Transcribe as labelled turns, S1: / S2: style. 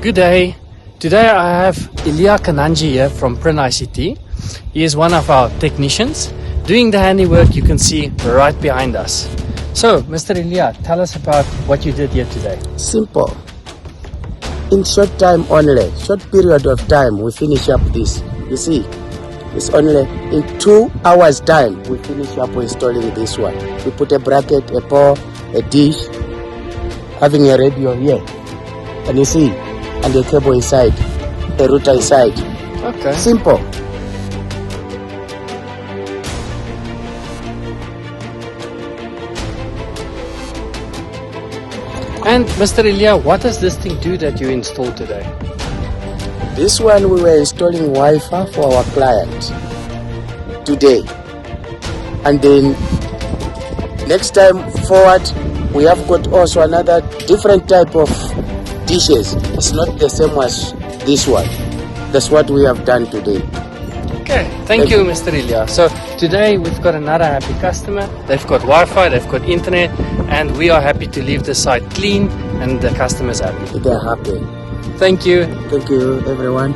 S1: Good day. Today I have Ilya Kananji here from Prin ICT. He is one of our technicians doing the handiwork you can see right behind us. So, Mr. Ilya, tell us about what you did here today.
S2: Simple. In short time only, short period of time, we finish up this. You see, it's only in 2 hours time we finish up installing this one. We put a bracket, a pole, a dish, having a radio here, and you see, and a cable inside, a router inside.
S1: Okay.
S2: Simple.
S1: And Mr. Ilya, what does this thing do that you installed today?
S2: This one we were installing Wi-Fi for our client today, and then next time forward we have got also another different type of dishes. It's not the same as this one. That's what we have done today.
S1: Okay, thank you, Mr. Ilya. So today we've got another happy customer. They've got Wi-Fi, they've got internet, and we are happy to leave the site clean and the customer's happy.
S2: They're happy.
S1: Thank you.
S2: Thank you, everyone.